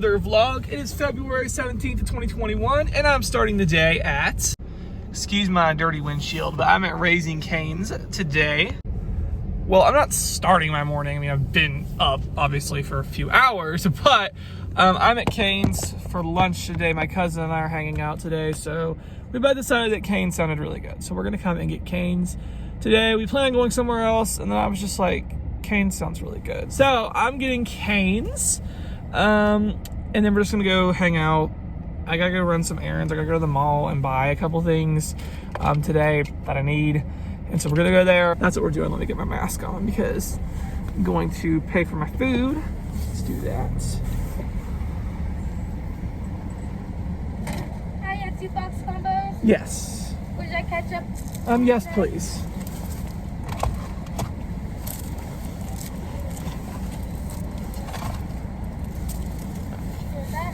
another vlog. It is February 17th of 2021, and I'm starting the day at, excuse my dirty windshield, but I'm at Raising Cane's today. Well, I'm not starting my morning. I mean, I've been up, obviously, for a few hours, but I'm at Cane's for lunch today. My cousin and I are hanging out today, so we both decided that Cane's sounded really good. So we're gonna come and get Cane's today. We plan on going somewhere else, and then I was just like, Cane's sounds really good. So I'm getting Cane's, and then we're just gonna go hang out. I gotta go run some errands. I gotta go to the mall and buy a couple things today that I need. And so we're gonna go there. That's what we're doing. Let me get my mask on because I'm going to pay for my food. Let's do that. Hi, you have 2 box combos? Yes. Would you like ketchup? Yes, please.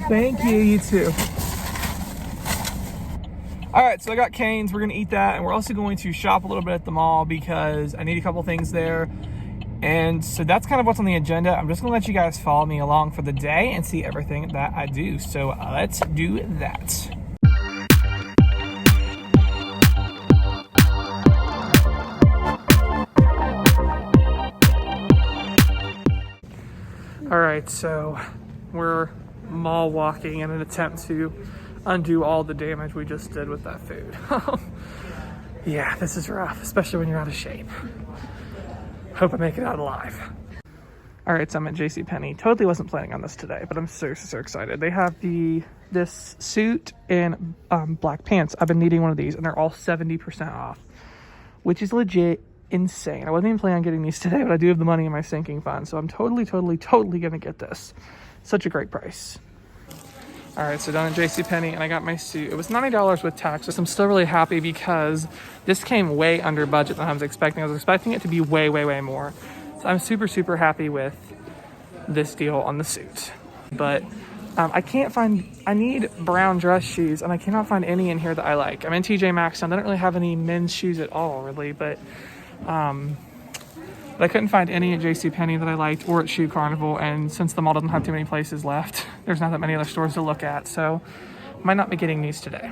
Thank you, you too. All right, so I got Cane's. We're gonna eat that, and we're also going to shop a little bit at the mall because I need a couple things there. And so that's kind of what's on the agenda. I'm just gonna let you guys follow me along for the day and see everything that I do. So let's do that. All right, so we're mall walking in an attempt to undo all the damage we just did with that food. Yeah, this is rough, especially when you're out of shape. Hope I make it out alive. All right, so I'm at JCPenney. Totally wasn't planning on this today, but I'm so excited. They have this suit and black pants. I've been needing one of these, and they're all 70% off, which is legit insane. I wasn't even planning on getting these today, but I do have the money in my sinking fund, so I'm totally gonna get this. Such a great price. All right, so down at JCPenney, and I got my suit. It was $90 with taxes. I'm still really happy because this came way under budget than I was expecting. I was expecting it to be way more. So I'm super happy with this deal on the suit. But I need brown dress shoes, and I cannot find any in here that I like. I'm in TJ Maxx, and I don't really have any men's shoes at all, really, but I couldn't find any at JCPenney that I liked or at Shoe Carnival, and since the mall doesn't have too many places left, there's not that many other stores to look at, so might not be getting these today.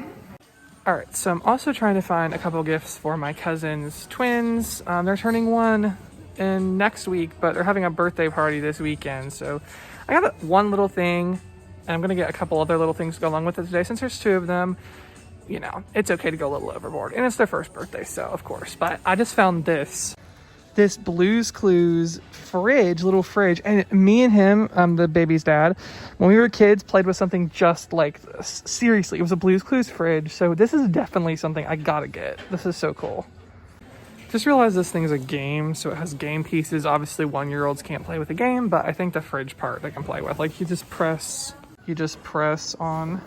All right, so I'm also trying to find a couple gifts for my cousin's twins. They're turning 1 in next week, but they're having a birthday party this weekend, so I got one little thing, and I'm gonna get a couple other little things to go along with it today. Since there's 2 of them, you know, it's okay to go a little overboard, and it's their first birthday, so of course. But I just found this Blue's Clues little fridge, and me and him, the baby's dad, when we were kids, played with something just like this. Seriously, it was a Blue's Clues fridge, so this is definitely something I gotta get. This is so cool. Just realized this thing is a game, so it has game pieces. Obviously 1-year-olds can't play with a game, but I think the fridge part they can play with. Like you just press on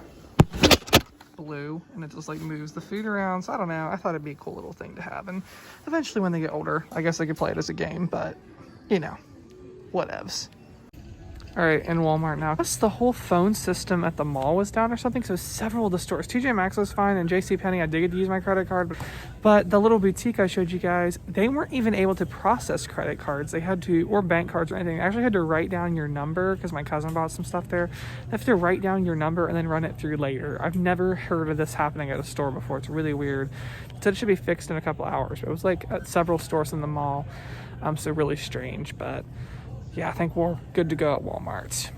Blue and it just like moves the food around. So I don't know, I thought it'd be a cool little thing to have, and eventually when they get older I guess they could play it as a game, but you know, whatevs. All right, in Walmart now. Plus the whole phone system at the mall was down or something, so several of the stores, TJ Maxx was fine, and JCPenney I did get to use my credit card, but the little boutique I showed you guys, they weren't even able to process credit cards. They had to, or bank cards or anything. They actually had to write down your number because my cousin bought some stuff there. They have to write down your number and then run it through later. I've never heard of this happening at a store before. It's really weird. It said it should be fixed in a couple hours, but it was like at several stores in the mall, so really strange. But yeah, I think we're good to go at Walmart.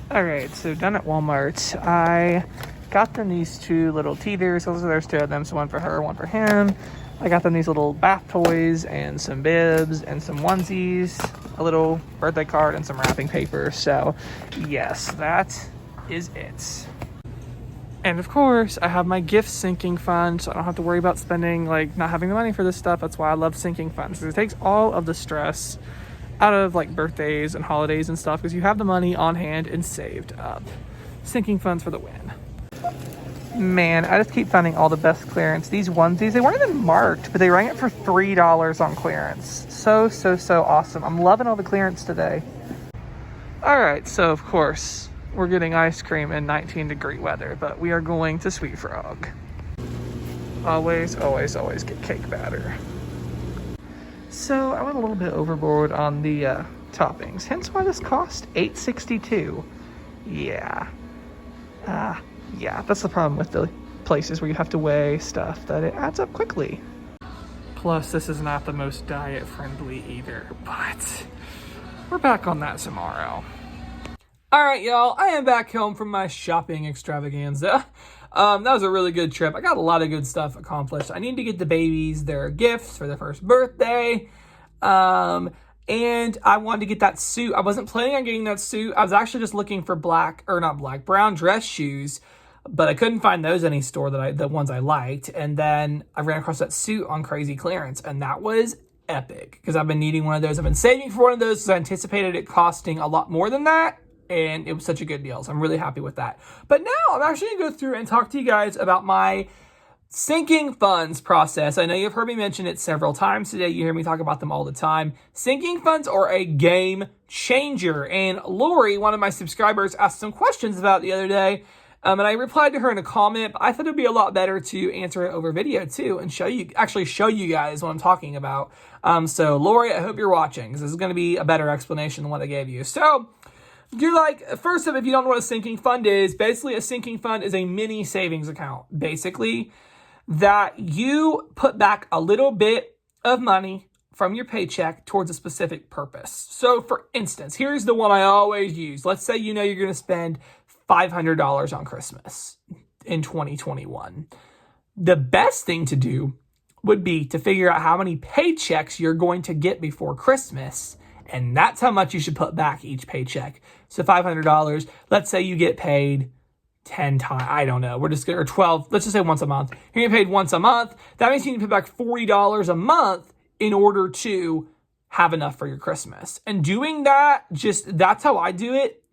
All right, so done at Walmart. I got them these 2 little teethers. So there's 2 of them, so one for her, one for him. I got them these little bath toys and some bibs and some onesies, a little birthday card, and some wrapping paper. So yes, that is it. And of course, I have my gift sinking fund, so I don't have to worry about spending, like, not having the money for this stuff. That's why I love sinking funds, because it takes all of the stress out of like birthdays and holidays and stuff, because you have the money on hand and saved up. Sinking funds for the win. Man, I just keep finding all the best clearance. These onesies, they weren't even marked, but they rang it for $3 on clearance. So awesome. I'm loving all the clearance today. All right, so of course we're getting ice cream in 19-degree weather, but we are going to Sweet Frog. Always get cake batter. So I went a little bit overboard on the toppings, hence why this cost $8.62. Yeah. Yeah, that's the problem with the places where you have to weigh stuff, that it adds up quickly. Plus, this is not the most diet-friendly either, but we're back on that tomorrow. All right, y'all, I am back home from my shopping extravaganza. That was a really good trip. I got a lot of good stuff accomplished. I need to get the babies their gifts for their first birthday. And I wanted to get that suit. I wasn't planning on getting that suit. I was actually just looking for brown dress shoes, but I couldn't find those any store the ones I liked. And then I ran across that suit on crazy clearance, and that was epic because I've been needing one of those. I've been saving for one of those because I anticipated it costing a lot more than that, and it was such a good deal. So I'm really happy with that. But now I'm actually gonna go through and talk to you guys about my sinking funds process. I know you've heard me mention it several times today. You hear me talk about them all the time. Sinking funds are a game changer. And Lori, one of my subscribers, asked some questions about it the other day. And I replied to her in a comment, but I thought it'd be a lot better to answer it over video too and show you guys what I'm talking about. So Lori, I hope you're watching because this is going to be a better explanation than what I gave you. So you're like, first up, if you don't know what a sinking fund is, basically a sinking fund is a mini savings account. Basically, that you put back a little bit of money from your paycheck towards a specific purpose. So for instance, here's the one I always use. Let's say you know you're going to spend $500 on Christmas in 2021. The best thing to do would be to figure out how many paychecks you're going to get before Christmas, and that's how much you should put back each paycheck. So $500, let's say you get paid 10 times, I don't know, or 12, let's just say once a month. You're getting paid once a month. That means you need to put back $40 a month in order to have enough for your Christmas. And doing that, that's how I do it.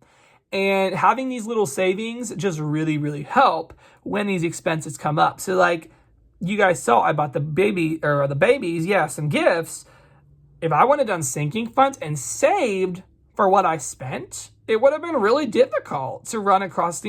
And having these little savings just really, really help when these expenses come up. So like you guys saw, I bought the babies, some gifts. If I would have done sinking funds and saved for what I spent, it would have been really difficult to come across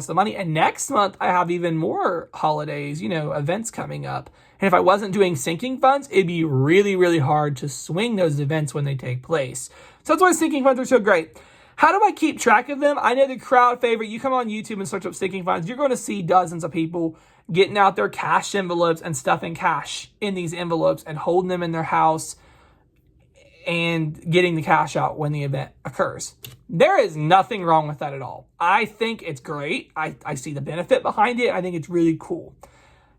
the money. And next month, I have even more holidays, events coming up. And if I wasn't doing sinking funds, it'd be really, really hard to swing those events when they take place. So that's why sinking funds are so great. How do I keep track of them? I know the crowd favorite, you come on YouTube and search up sinking funds, you're going to see dozens of people getting out their cash envelopes and stuffing cash in these envelopes and holding them in their house and getting the cash out when the event occurs. There is nothing wrong with that at all. I think it's great. I see the benefit behind it. I think it's really cool.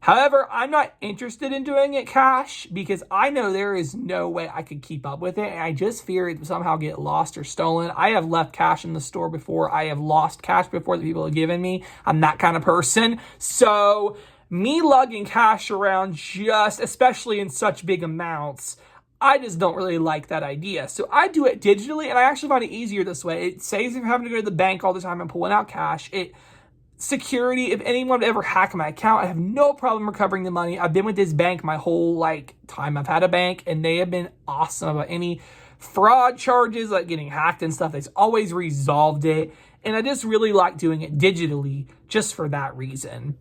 However, I'm not interested in doing it cash because I know there is no way I could keep up with it. And I just fear it would somehow get lost or stolen. I have left cash in the store before. I have lost cash before that people have given me. I'm that kind of person. So me lugging cash around especially in such big amounts, I just don't really like that idea. So I do it digitally, and I actually find it easier this way. It saves me from having to go to the bank all the time and pulling out cash. Security, if anyone would ever hack my account, I have no problem recovering the money. I've been with this bank my whole time I've had a bank, and they have been awesome about any fraud charges, like getting hacked and stuff. They've always resolved it, and I just really like doing it digitally just for that reason.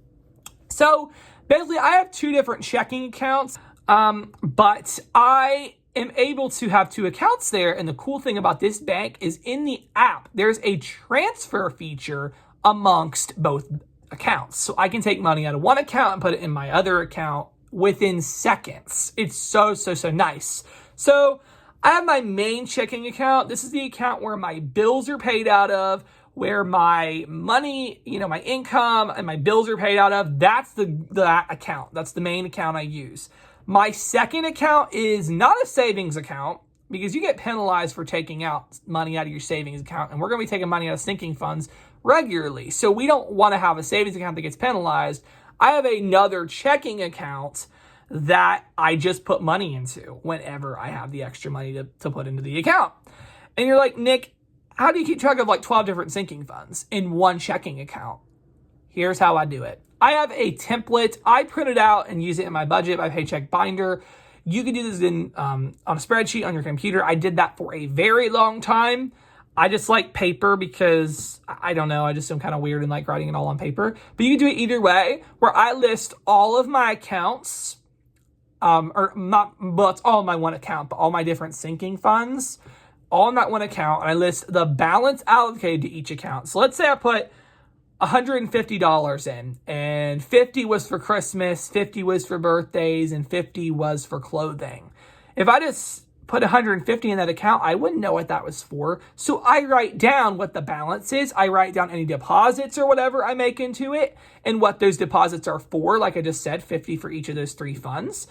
So basically, I have two different checking accounts. But I am able to have two accounts there. And the cool thing about this bank is in the app, there's a transfer feature amongst both accounts. So I can take money out of one account and put it in my other account within seconds. It's so, so, so nice. So I have my main checking account. This is the account where my bills are paid out of, where my money, my income and my bills are paid out of. That's that account. That's the main account I use. My second account is not a savings account because you get penalized for taking out money out of your savings account, and we're going to be taking money out of sinking funds regularly. So we don't want to have a savings account that gets penalized. I have another checking account that I just put money into whenever I have the extra money to put into the account. And you're like, Nick, how do you keep track of 12 different sinking funds in one checking account? Here's how I do it. I have a template. I print it out and use it in my budget, my paycheck binder. You can do this on a spreadsheet on your computer. I did that for a very long time. I just like paper because, I don't know, I just am kind of weird and like writing it all on paper. But you can do it either way, where I list all of my accounts, or not, but it's all in my one account, but all my different sinking funds all in that one account, and I list the balance allocated to each account. So let's say I put $150 in, and 50 was for Christmas, 50 was for birthdays, and 50 was for clothing. If I just put 150 in that account, I wouldn't know what that was for. So I write down what the balance is. I write down any deposits or whatever I make into it and what those deposits are for. Like I just said, 50 for each of those three funds.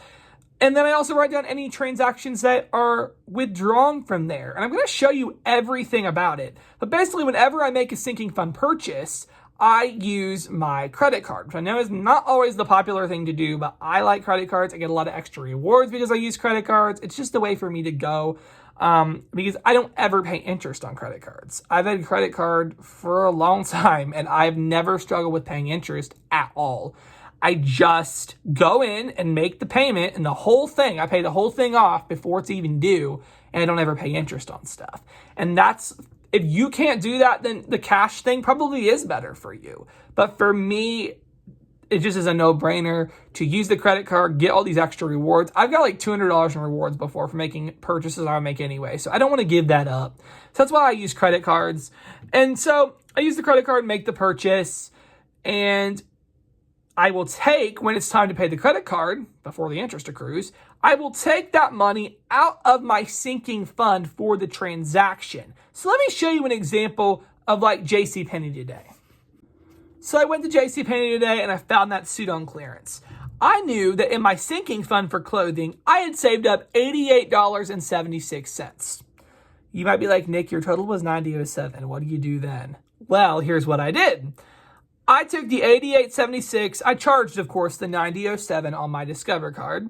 And then I also write down any transactions that are withdrawn from there. And I'm going to show you everything about it. But basically, whenever I make a sinking fund purchase, I use my credit card, which I know is not always the popular thing to do, but I like credit cards. I get a lot of extra rewards because I use credit cards. It's just a way for me to go because I don't ever pay interest on credit cards. I've had a credit card for a long time, and I've never struggled with paying interest at all. I just go in and make the payment, and the whole thing, I pay the whole thing off before it's even due, and I don't ever pay interest on stuff. And if you can't do that, then the cash thing probably is better for you. But for me, it just is a no-brainer to use the credit card, get all these extra rewards. I've got like $200 in rewards before for making purchases I would make anyway. So I don't want to give that up. So that's why I use credit cards. And so I use the credit card, make the purchase, and I will take, when it's time to pay the credit card, before the interest accrues, I will take that money out of my sinking fund for the transaction. So let me show you an example of like JCPenney today. So I went to JCPenney today and I found that suit on clearance. I knew that in my sinking fund for clothing, I had saved up $88.76. You might be like, Nick, your total was $90.07. What do you do then? Well, here's what I did. I took the $88.76. I charged, of course, the $90.07 on my Discover card.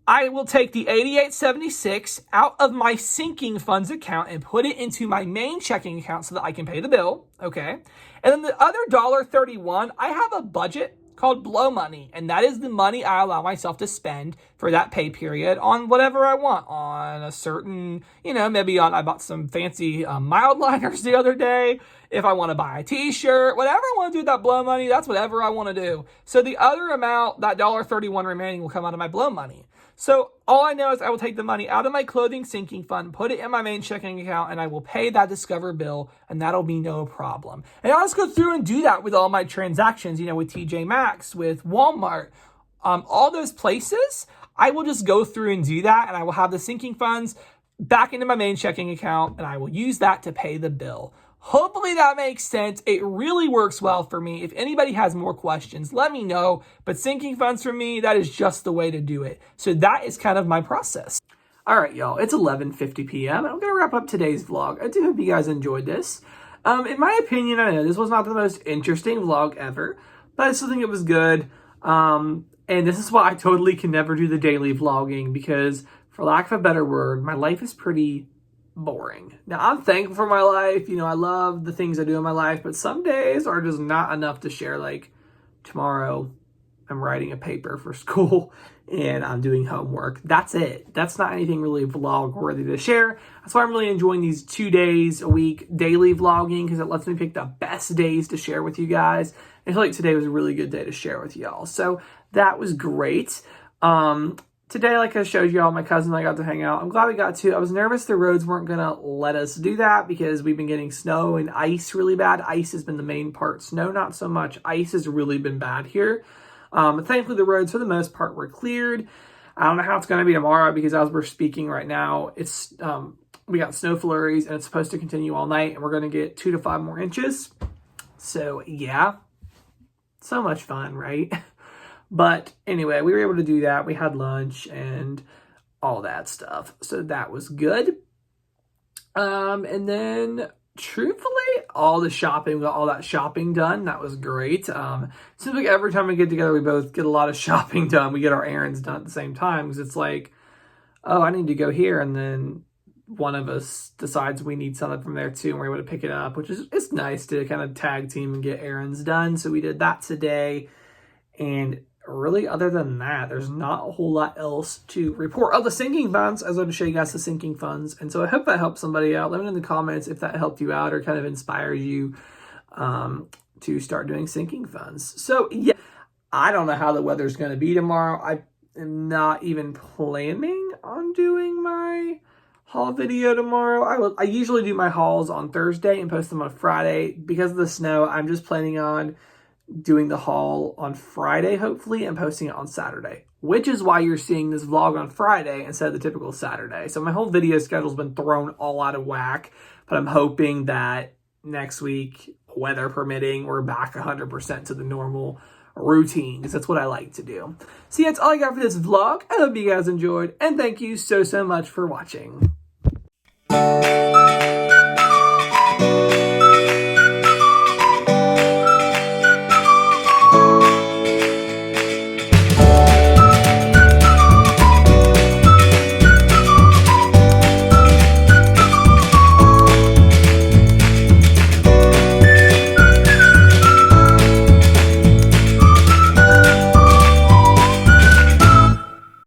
I will take the $88.76 out of my sinking funds account and put it into my main checking account so that I can pay the bill, okay? And then the other $1.31, I have a budget called blow money, and that is the money I allow myself to spend for that pay period on whatever I want, on a certain, I bought some fancy mild liners the other day. If I want to buy a t-shirt, whatever I want to do with that blow money, that's whatever I want to do. So the other amount, that $1.31 remaining, will come out of my blow money. So all I know is I will take the money out of my clothing sinking fund, put it in my main checking account, and I will pay that Discover bill, and that'll be no problem. And I'll just go through and do that with all my transactions, with TJ Maxx, with Walmart, all those places. I will just go through and do that, and I will have the sinking funds back into my main checking account, and I will use that to pay the bill. Hopefully that makes sense. It really works well for me. If anybody has more questions, let me know. But sinking funds for me, that is just the way to do it. So that is kind of my process. All right, y'all. It's 11:50 p.m. and I'm going to wrap up today's vlog. I do hope you guys enjoyed this. In my opinion, I know this was not the most interesting vlog ever, but I still think it was good. And this is why I totally can never do the daily vlogging because, for lack of a better word, my life is pretty boring. Now, I'm thankful for my life. I love the things I do in my life, but some days are just not enough to share. Like tomorrow, I'm writing a paper for school and I'm doing homework. That's it. That's not anything really vlog worthy to share. That's why I'm really enjoying these 2 days a week daily vlogging because it lets me pick the best days to share with you guys. I feel like today was a really good day to share with y'all. So that was great. Today, like I showed y'all, my cousin and I got to hang out. I'm glad we got to. I was nervous the roads weren't going to let us do that because we've been getting snow and ice really bad. Ice has been the main part. Snow, not so much. Ice has really been bad here. But thankfully, the roads, for the most part, were cleared. I don't know how it's going to be tomorrow because as we're speaking right now, it's we got snow flurries and it's supposed to continue all night. And we're going to get 2 to 5 more inches. So, yeah. So much fun, right? But anyway, we were able to do that. We had lunch and all that stuff. So that was good. And then truthfully, all the shopping, we got all that shopping done. That was great. Seems like every time we get together, we both get a lot of shopping done. We get our errands done at the same time because it's like, oh, I need to go here. And then one of us decides we need something from there too. And we're able to pick it up, which is it's nice to kind of tag team and get errands done. So we did that today. And really, other than that, there's not a whole lot else to report. Oh, the sinking funds. I was going to show you guys the sinking funds. And so I hope that helps somebody out. Let me know in the comments if that helped you out or kind of inspires you to start doing sinking funds. So, yeah, I don't know how the weather's going to be tomorrow. I am not even planning on doing my haul video tomorrow. I usually do my hauls on Thursday and post them on Friday. Because of the snow, I'm just planning on doing the haul on Friday, hopefully, and posting it on Saturday, which is why you're seeing this vlog on Friday instead of the typical Saturday. So my whole video schedule's been thrown all out of whack, but I'm hoping that next week, weather permitting, we're back 100% to the normal routine, because that's what I like to do. So yeah, that's all I got for this vlog. I hope you guys enjoyed, and thank you so much for watching.